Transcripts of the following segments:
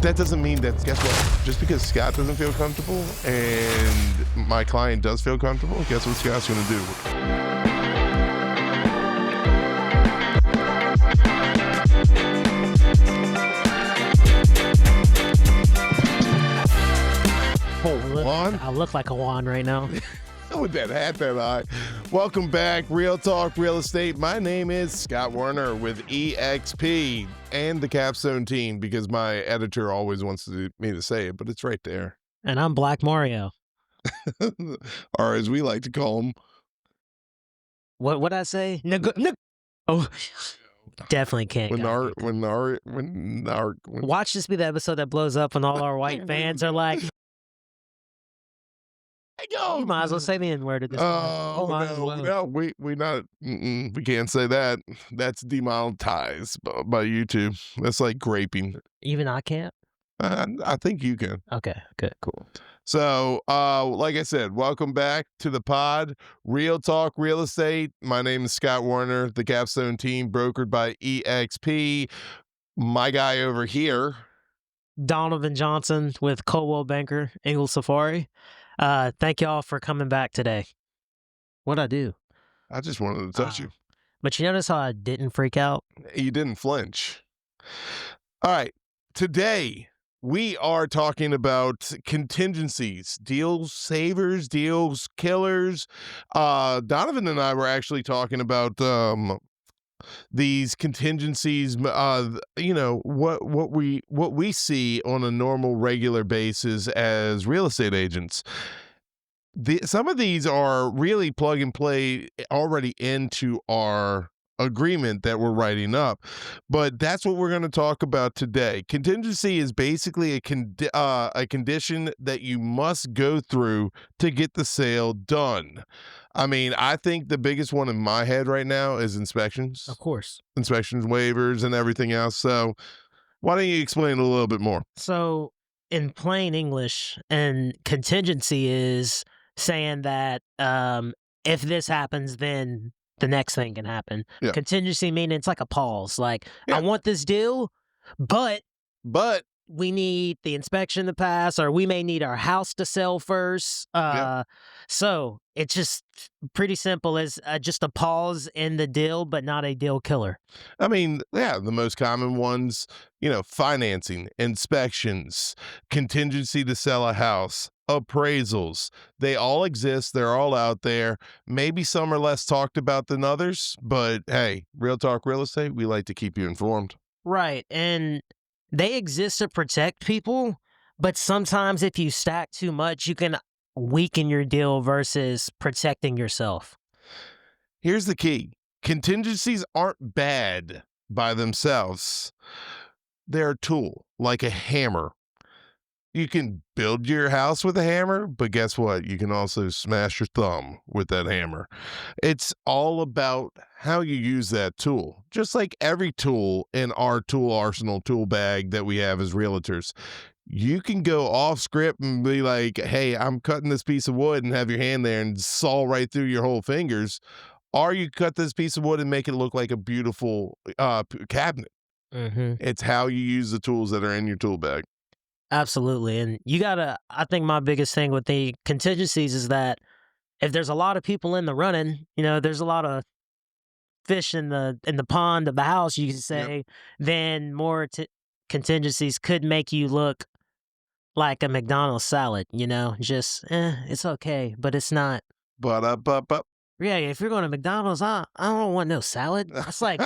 that doesn't mean that, guess what? Just because Scott doesn't feel comfortable and my client does feel comfortable, guess what Scott's going to do? I look like a wand right now. With that hat that I. Welcome back, Real Talk Real Estate. My name is Scott Werner with EXP and the Capstone team, because my editor always wants me to say it, but it's right there. And I'm Black Mario. Or as we like to call him. What I say? Oh, definitely can't. Watch this be the episode that blows up when all our white fans are like, you might as well say the N-word at this point. No, we can't say that. That's demonetized by YouTube. That's like graping. Even I can't? I think you can. Okay, good, cool. So, like I said, welcome back to the pod, Real Talk Real Estate. My name is Scott Werner, the Capstone team, brokered by EXP. My guy over here, Donovan Johnson with Coldwell Banker, Ingle Safari. Thank y'all for coming back today. What'd I do? I just wanted to touch you. But you notice how I didn't freak out? You didn't flinch. All right. Today, we are talking about contingencies, deal savers, deals killers. Donovan and I were actually talking about these contingencies, what we see on a normal, regular basis as real estate agents. Some of these are really plug and play already into our agreement that we're writing up, but that's what we're going to talk about today. Contingency is basically a condition that you must go through to get the sale done. I mean, I think the biggest one in my head right now is inspections. Of course. Inspections, waivers, and everything else. So why don't you explain a little bit more? So in plain English, and contingency is saying that if this happens, then the next thing can happen. Yeah. Contingency meaning it's like a pause. Like, yeah. I want this deal, but we need the inspection to pass, or we may need our house to sell first. So it's just pretty simple as just a pause in the deal, but not a deal killer. I mean, yeah, the most common ones, financing, inspections, contingency to sell a house, appraisals. They all exist. They're all out there. Maybe some are less talked about than others, but hey, Real Talk Real Estate, we like to keep you informed. Right. And they exist to protect people, but sometimes if you stack too much, you can weaken your deal versus protecting yourself. Here's the key. Contingencies aren't bad by themselves. They're a tool, like a hammer. You can build your house with a hammer, but guess what? You can also smash your thumb with that hammer. It's all about how you use that tool. Just like every tool in our tool arsenal, tool bag that we have as realtors. You can go off script and be like, hey, I'm cutting this piece of wood, and have your hand there and saw right through your whole fingers. Or you cut this piece of wood and make it look like a beautiful cabinet. Mm-hmm. It's how you use the tools that are in your tool bag. Absolutely. And I think my biggest thing with the contingencies is that if there's a lot of people in the running, there's a lot of fish in the pond of the house, you can say, Yep. then more contingencies could make you look like a McDonald's salad, just, it's okay, but it's not. But Yeah, if you're going to McDonald's, I don't want no salad. It's like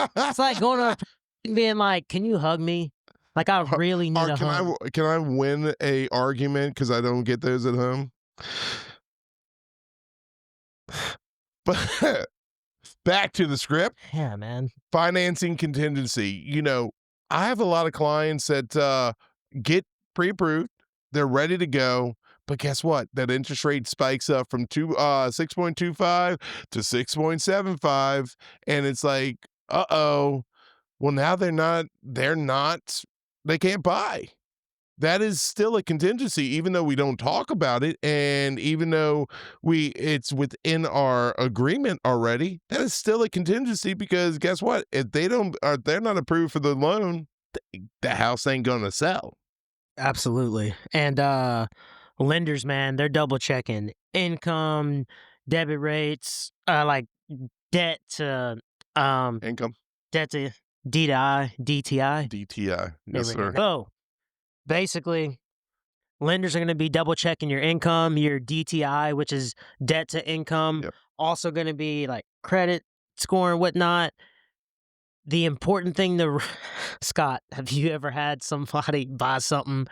going up and being like, can you hug me? Like, I really need a hug. Can I win a argument because I don't get those at home? But back to the script. Yeah, man. Financing contingency. I have a lot of clients that get pre-approved. They're ready to go. But guess what? That interest rate spikes up from 6.25 to 6.75. And it's like, uh-oh. Well, now they can't buy. That is still a contingency, even though we don't talk about it. And even though it's within our agreement already, that is still a contingency, because guess what? If they're not approved for the loan, the house ain't going to sell. Absolutely. And lenders, man, they're double checking income, debit rates, like debt to um Income, debt to DTI, DTI. DTI. There Yes, we go. sir. So basically, lenders are going to be double checking your income, your DTI, which is debt to income. Yep. Also going to be like credit score and whatnot. The important thing to Scott, have you ever had somebody buy something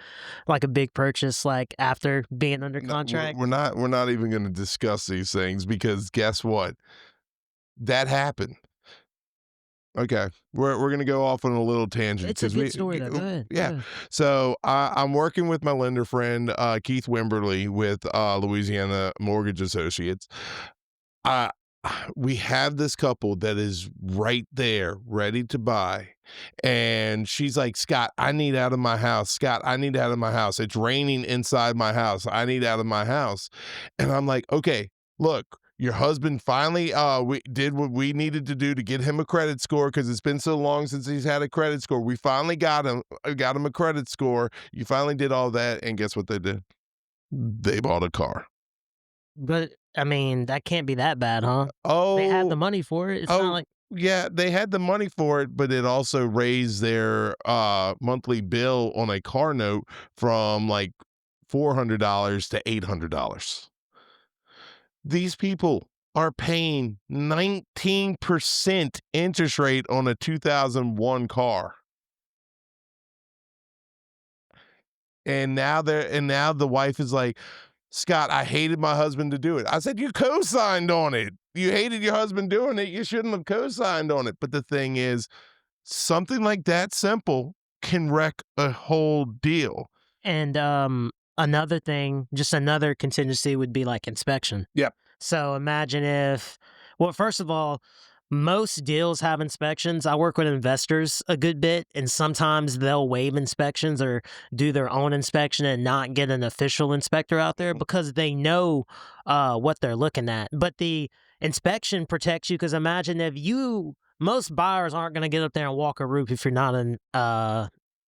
like a big purchase, like after being under No, we're, contract? we're not. We're not even going to discuss these things because guess what? That happened. Okay, we're gonna go off on a little tangent It's a because good story though. Go ahead. Go yeah. ahead. So I'm working with my lender friend Keith Wimberly with Louisiana Mortgage Associates. Uh, we have this couple that is right there, ready to buy, and she's like, "Scott, I need out of my house. Scott, I need out of my house. It's raining inside my house. I need out of my house." And I'm like, "Okay, look." Your husband finally we did what we needed to do to get him a credit score because it's been so long since he's had a credit score. We finally got him a credit score. You finally did all that, and guess what they did? They bought a car. But I mean, that can't be that bad, huh? They had the Oh, money for it. It's not oh, like yeah, they had the money for it, but it also raised their monthly bill on a car note from like $400 to $800. These people are paying 19% interest rate on a 2001 car. And now the wife is like, "Scott, I hated my husband to do it." I said, "You co-signed on it. You hated your husband doing it. You shouldn't have co-signed on it." But the thing is, something like that simple can wreck a whole deal. and another thing, just another contingency would be like inspection. Yep. So imagine if, well, first of all, most deals have inspections. I work with investors a good bit, and sometimes they'll waive inspections or do their own inspection and not get an official inspector out there Mhm. because they know what they're looking at. But the inspection protects you because imagine if you, most buyers aren't going to get up there and walk a roof if you're not an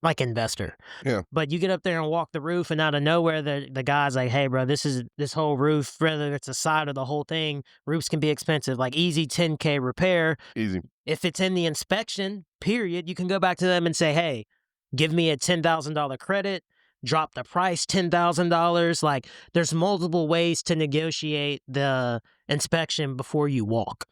like investor. Yeah. But you get up there and walk the roof, and out of nowhere, the guy's like, "Hey, bro, this whole roof, whether it's a side or the whole thing, roofs can be expensive. Like easy 10K repair. Easy. If it's in the inspection period, you can go back to them and say, "Hey, give me a $10,000 credit. Drop the price $10,000." Like there's multiple ways to negotiate the inspection before you walk.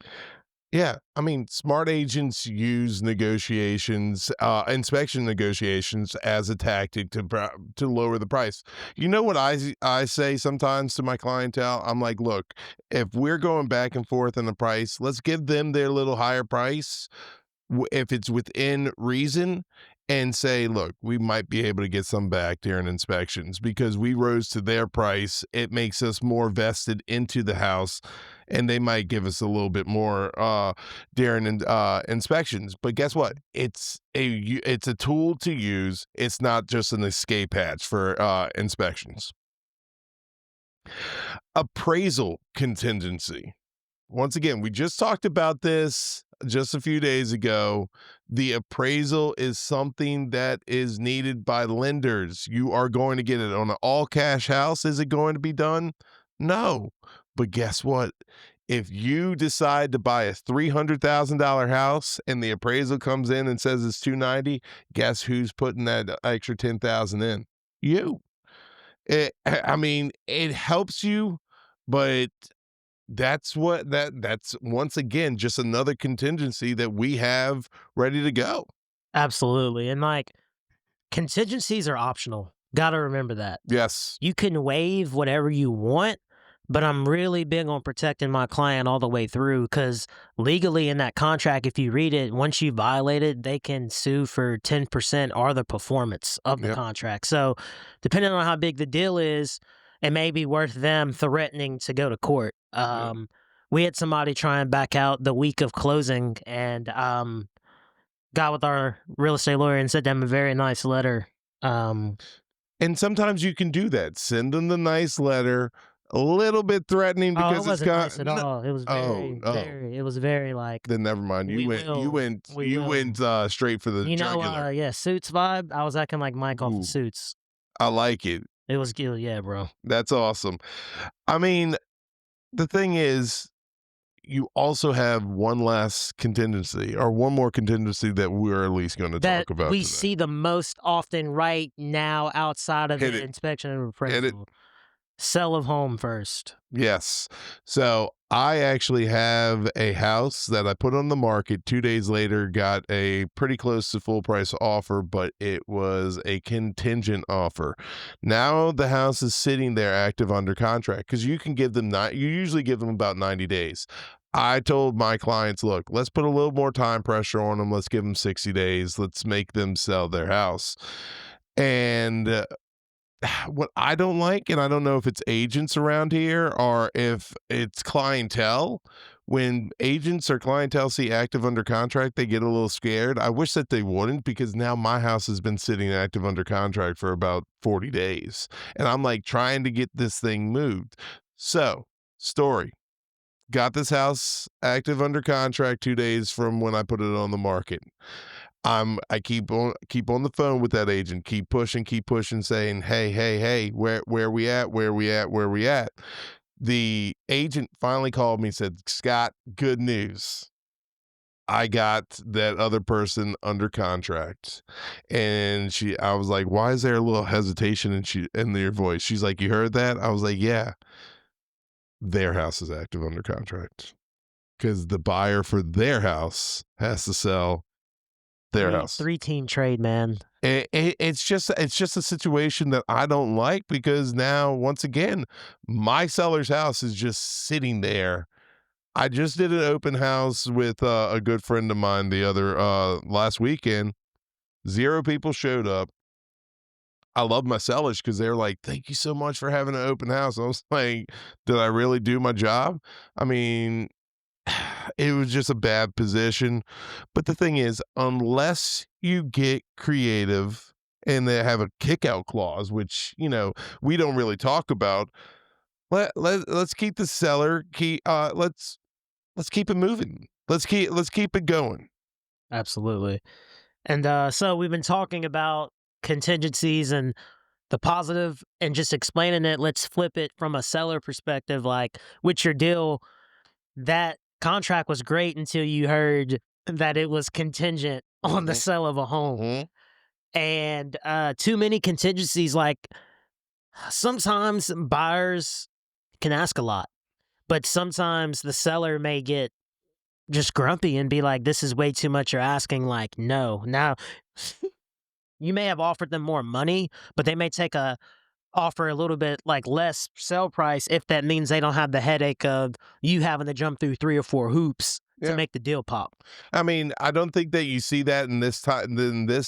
Yeah, I mean, smart agents use negotiations, inspection negotiations as a tactic to lower the price. You know what I say sometimes to my clientele? I'm like, look, if we're going back and forth on the price, let's give them their little higher price if it's within reason, and say, look, we might be able to get some back during inspections because we rose to their price. It makes us more vested into the house, and they might give us a little bit more during inspections. But guess what? It's a tool to use. It's not just an escape hatch for inspections. Appraisal contingency. Once again, we just talked about this just a few days ago. The appraisal is something that is needed by lenders. You are going to get it on an all cash house. Is it going to be done? No. But guess what? If you decide to buy a $300,000 house and the appraisal comes in and says it's 290, guess who's putting that extra 10,000 in? You. I mean, it helps you, but that's once again just another contingency that we have ready to go. Absolutely, and like contingencies are optional. Got to remember that. Yes. You can waive whatever you want, but I'm really big on protecting my client all the way through because legally in that contract, if you read it, once you violate it, they can sue for 10% or the performance of the Yep. contract. So, depending on how big the deal is, it may be worth them threatening to go to court. Yep. We had somebody try and back out the week of closing and got with our real estate lawyer and sent them a very nice letter. Um, And sometimes you can do that. Send them the nice letter, a little bit threatening Oh, it because it's wasn't got nice at no, all. It was oh, very, oh, very, it was very like, then never mind. we will, we You will. went straight for the You know, jugular. yeah, Suits vibe. I was acting like Mike off of Ooh. Suits. I like it. It was good, yeah, bro. That's awesome. I mean, the thing is, you also have one last contingency or one more contingency that we're at least going to That talk about we today. see the most often right now outside of Hit the it. inspection and Hit it. appraisal. Sell of home first. Yes. So I actually have a house that I put on the market 2 days later, got a pretty close to full price offer, but it was a contingent offer. Now the house is sitting there active under contract because you can give them you usually give them about 90 days. I told my clients, look, let's put a little more time pressure on them. Let's give them 60 days. Let's make them sell their house. And what I don't like, and I don't know if it's agents around here or if it's clientele, when agents or clientele see active under contract, they get a little scared. I wish that they wouldn't because now my house has been sitting active under contract for about 40 days. And I'm like trying to get this thing moved. So, story. Got this house active under contract 2 days from when I put it on the market. I keep on the phone with that agent, keep pushing, saying, "Hey, hey, hey, where we at? Where we at? Where we at?" The agent finally called me and said, "Scott, good news. I got that other person under contract." And I was like, "Why is there a little hesitation in your voice?" She's like, "You heard that?" I was like, "Yeah, their house is active under contract because the buyer for their house has to sell their house." Three team trade, man. It's just a situation that I don't like because now once again, my seller's house is just sitting there. I just did an open house with a good friend of mine the other last weekend. 0 people showed up. I love my sellers because they're like, "Thank you so much for having an open house." I was like, "Did I really do my job?" I mean, it was just a bad position. But the thing is, unless you get creative and they have a kick out clause, which, we don't really talk about, let's keep the seller let's keep it moving. Let's keep it going. Absolutely. And so we've been talking about contingencies and the positive and just explaining it. Let's flip it from a seller perspective. Like with your deal, that contract was great until you heard that it was contingent on the Mhm, sale of a home. mhm. And too many contingencies, like sometimes buyers can ask a lot, but sometimes the seller may get just grumpy and be like, this is way too much you're asking. Like, no. Now, you may have offered them more money, but they may take a offer a little bit like less sell price if that means they don't have the headache of you having to jump through 3 or 4 hoops to Yeah. make the deal pop. I mean, I don't think that you see that in this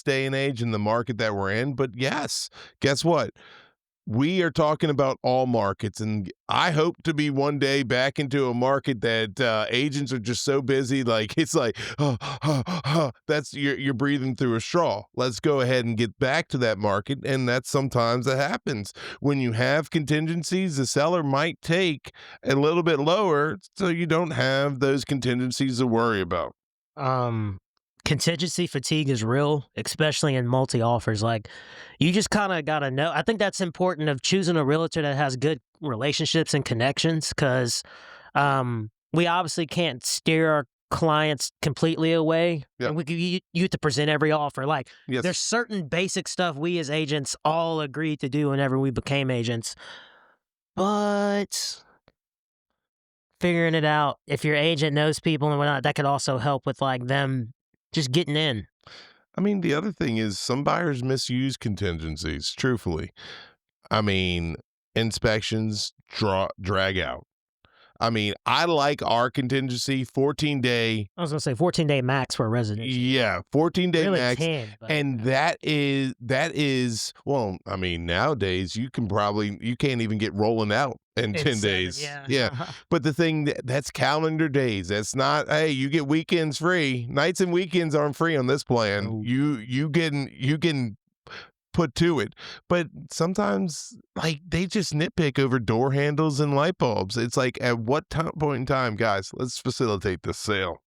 day and age in the market that we're in, but yes, guess what? We are talking about all markets, and I hope to be one day back into a market that agents are just so busy, like it's like, that's you're breathing through a straw. Let's go ahead and get back to that market, and that's sometimes that happens when you have contingencies. The seller might take a little bit lower, so you don't have those contingencies to worry about. Um, Contingency fatigue is real, especially in multi offers. Like, you just kind of got to know. I think that's important of choosing a realtor that has good relationships and connections because we obviously can't steer our clients completely away. Yeah. And you have to present every offer. Like, there's Yes. certain basic stuff we as agents all agreed to do whenever we became agents. But figuring it out, if your agent knows people and whatnot, that could also help with like them just getting in. I mean, the other thing is some buyers misuse contingencies, truthfully. I mean, inspections drag out. I mean, I like our contingency 14-day. I was gonna say 14-day max for a residential. Yeah, 14-day Really max. 10, but And that is well, I mean, nowadays you can't even get rolling out in it's 10 7, days. yeah. Yeah. But the thing that's calendar days. That's not, hey, you get weekends free. Nights and weekends aren't free on this plan. No. You can put to it. But sometimes, like, they just nitpick over door handles and light bulbs. It's like, at what point in time, guys, let's facilitate this sale.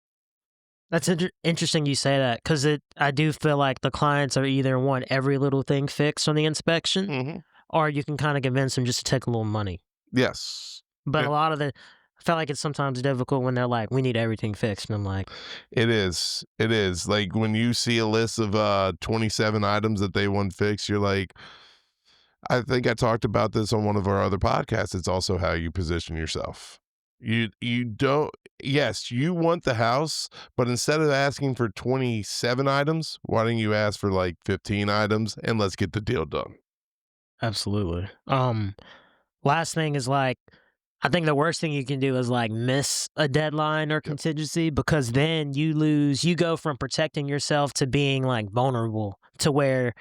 That's interesting you say that because I do feel like the clients are either want every little thing fixed on the inspection, or you can kind of convince them just to take a little money. Yes. But a lot of I feel like it's sometimes difficult when they're like, "We need everything fixed," and I'm like, It is. It is. Like when you see a list of 27 items that they want fixed, you're like, I think I talked about this on one of our other podcasts. It's also how you position yourself. You don't yes, you want the house, but instead of asking for 27 items, why don't you ask for like 15 items and let's get the deal done? absolutely. Last thing is like, I think the worst thing you can do is like miss a deadline or Yep. contingency because then you go from protecting yourself to being like vulnerable to where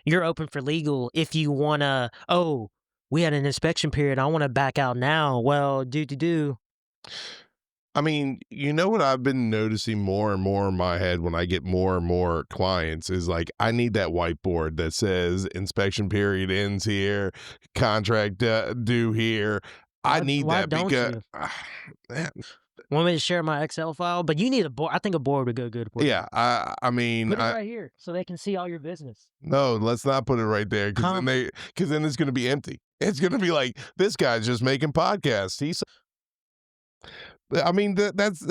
you're open for legal if you want to, oh, we had an inspection period. I want to back out now. Well, do. I mean, you know what I've been noticing more and more in my head when I get more and more clients is like, I need that whiteboard that says inspection period ends here, contract due here. I need Why that don't because, you? man, Want me to share my Excel file? But you need a board. I think a board would go good for you. yeah, I mean, Put it right here so they can see all your business. no, let's not put it right there Com because then it's going to be empty. It's going to be like, this guy's just making podcasts. I mean, that's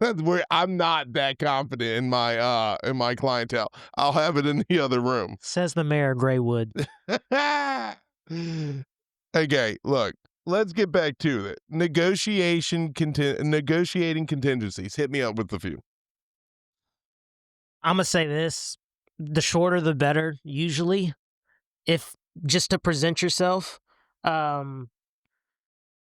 that's where I'm not that confident in my clientele. I'll have it in the other room. Says the mayor of Graywood. Okay, look, let's get back to it. Negotiating contingencies. Hit me up with a few. Imma say this, the shorter the better, usually, if just to present yourself. Um,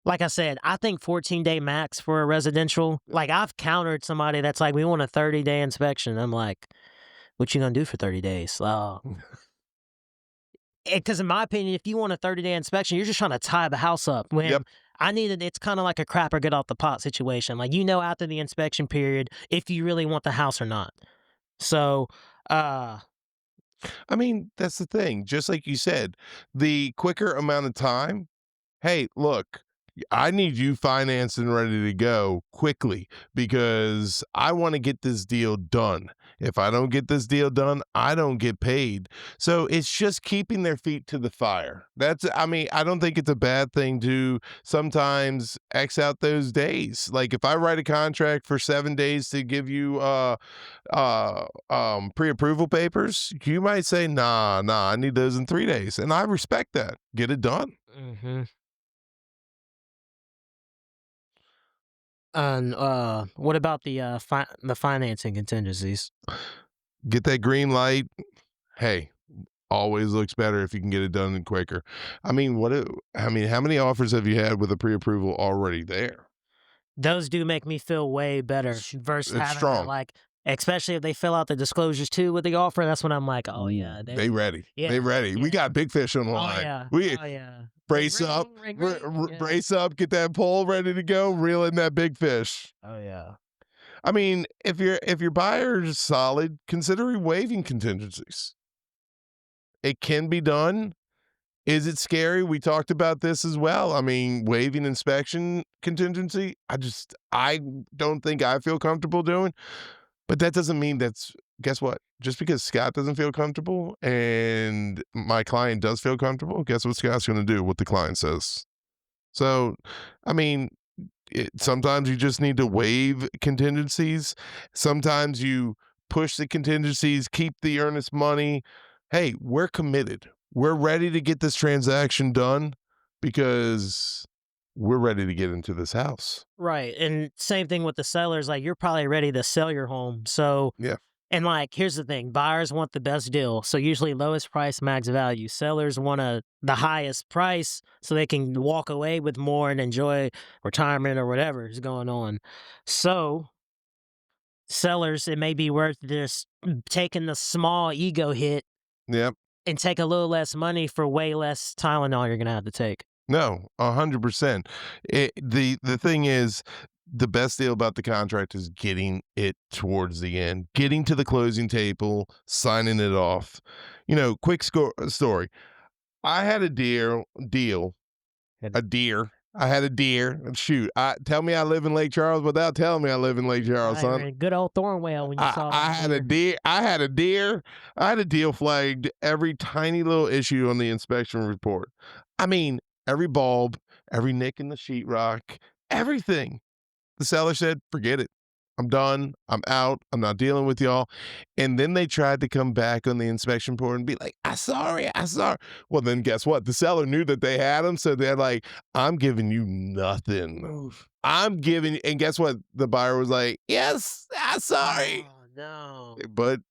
like I said, I think 14-day max for a residential. Like, I've countered somebody that's like, "We want a 30-day inspection." I'm like, "What you gonna do for 30 days?" Because in my opinion, if you want a 30-day inspection, you're just trying to tie the house up. Yep. When I needed, it's kind of like a crap or get off the pot situation. Like, after the inspection period if you really want the house or not. So, uh I mean, that's the thing. Just like you said, the quicker amount of time. Hey, look, I need you financed and ready to go quickly because I want to get this deal done. If I don't get this deal done, I don't get paid. So it's just keeping their feet to the fire. I mean, I don't think it's a bad thing to sometimes X out those days. Like if I write a contract for 7 days to give you pre-approval papers, you might say, nah, I need those in 3 days. And I respect that. Get it done. mhm. And, what about the financing contingencies? Get that green light. Hey, always looks better if you can get it done and quicker. I mean, how many offers have you had with a pre-approval already there? Those do make me feel way better versus It's having to, strong. like, especially if they fill out the disclosures too with the offer, that's when I'm like, "Oh, Ooh, yeah, they ready. They yeah, ready. We yeah. got big fish on the Oh, line. yeah. We Oh, yeah. Ring, brace up, ring, ring, ring." Yeah. brace up, get that pole ready to go, reel in that big fish. Oh, yeah. I mean, if your buyer is solid, consider waiving contingencies. It can be done. Is it scary? We talked about this as well. I mean, waiving inspection contingency, I don't think I feel comfortable doing, but that doesn't mean guess what? Just because Scott doesn't feel comfortable and my client does feel comfortable, guess what Scott's going to do? What the client says. So, I mean, sometimes you just need to waive contingencies. Sometimes you push the contingencies, keep the earnest money. Hey, we're committed. We're ready to get this transaction done because we're ready to get into this house. Right, and same thing with the sellers, like, you're probably ready to sell your home, so Yeah. and, like, here's the thing, buyers want the best deal, so usually lowest price, max value. Sellers want the highest price so they can walk away with more and enjoy retirement or whatever is going on. So, sellers, it may be worth just taking the small ego hit Yep. and take a little less money for way less Tylenol you're gonna have to take. No, 100%. The thing is, the best deal about the contract is getting it towards the end, getting to the closing table, signing it off. Quick story. I had a deal, Had a deer. I had a deer. Shoot, tell me I live in Lake Charles without telling me I live in Lake Charles, You're son. in good old Thornwell when you saw I that had a deer. deer. I had a deer. I had a deal flagged every tiny little issue on the inspection report. I mean, every bulb, every nick in the sheetrock, everything. The seller said, forget it. I'm done. I'm out. I'm not dealing with y'all. And then they tried to come back on the inspection report and be like, I'm sorry. I'm sorry. Well, then guess what? The seller knew that they had them. So they're like, I'm giving you nothing. Oof. I'm giving, and guess what? The buyer was like, yes, I'm sorry. Oh, no. But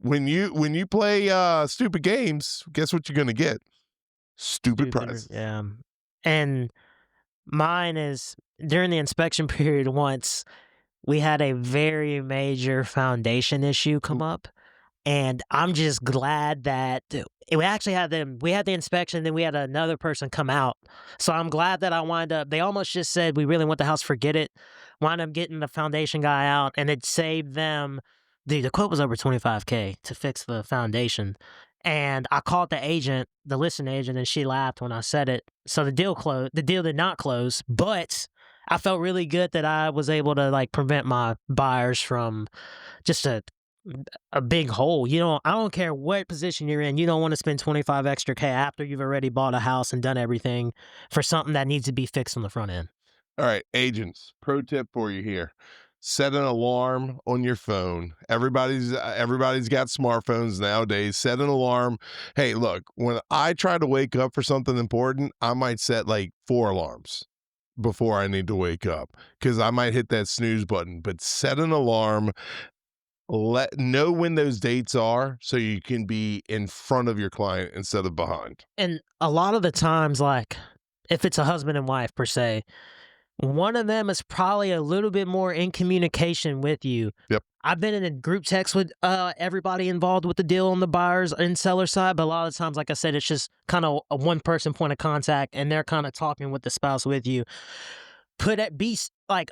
when you play stupid games, guess what you're gonna get? Stupid prizes. Yeah. And mine is during the inspection period once, we had a very major foundation issue come up. And I'm just glad that we actually had we had the inspection, then we had another person come out. So I'm glad that I wound up, they almost just said, we really want the house, forget it. Wound up getting the foundation guy out, and it saved them. The quote was over $25K to fix the foundation. And I called the agent, the listing agent, and she laughed when I said it. So the deal closed. The deal did not close, but I felt really good that I was able to like prevent my buyers from just a big hole. You know, I don't care what position you're in. You don't want to spend 25 extra K after you've already bought a house and done everything for something that needs to be fixed on the front end. All right, agents, pro tip for you here. Set an alarm on your phone. Everybody's got smartphones nowadays. Set an alarm. Hey, look, when I try to wake up for something important, I might set like 4 alarms before I need to wake up because I might hit that snooze button. But set an alarm. Know when those dates are so you can be in front of your client instead of behind. And a lot of the times, like if it's a husband and wife per se, one of them is probably a little bit more in communication with you. Yep. I've been in a group text with everybody involved with the deal on the buyers and seller side, but a lot of times, like I said, it's just kind of a one person point of contact, and they're kind of talking with the spouse with you.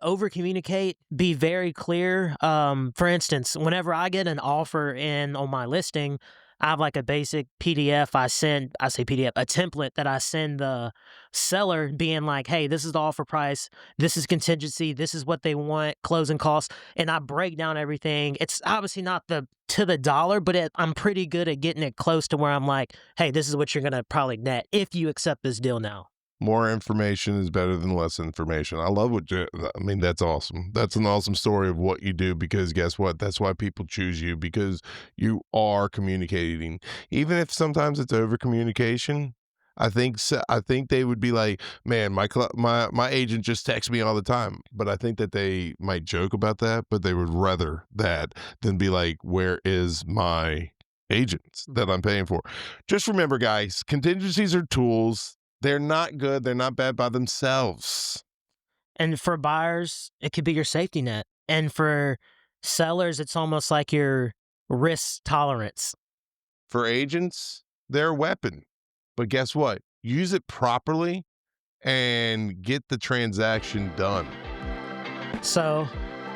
Over communicate, be very clear. For instance, whenever I get an offer in on my listing, I have like a basic PDF a template that I send the seller being like, hey, this is the offer price, this is contingency, this is what they want, closing costs, and I break down everything. It's obviously not to the dollar, but I'm pretty good at getting it close to where I'm like, hey, this is what you're gonna probably net if you accept this deal now. More information is better than less information. I love that's awesome. That's an awesome story of what you do because guess what? That's why people choose you because you are communicating. Even if sometimes it's over communication, I think they would be like, man, my agent just texts me all the time. But I think that they might joke about that, but they would rather that than be like, where is my agent that I'm paying for? Just remember, guys, contingencies are tools. They're not good. They're not bad by themselves. And for buyers, it could be your safety net. And for sellers, it's almost like your risk tolerance. For agents, they're a weapon. But guess what? Use it properly and get the transaction done. So,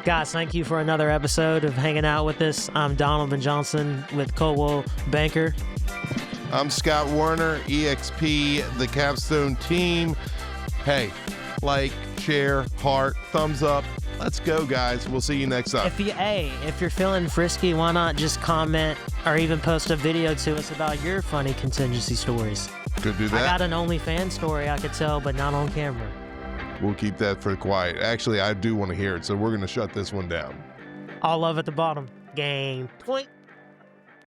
guys, thank you for another episode of Hanging Out with us. I'm Donovan Johnson with Coldwell Banker. I'm Scott Warner, EXP, the Capstone team. Hey, like, share, heart, thumbs up. Let's go, guys. We'll see you next time. If you're feeling frisky, why not just comment or even post a video to us about your funny contingency stories? Could do that. I got an OnlyFans story I could tell, but not on camera. We'll keep that for quiet. Actually, I do want to hear it, so we're going to shut this one down. All love at the bottom. Game point.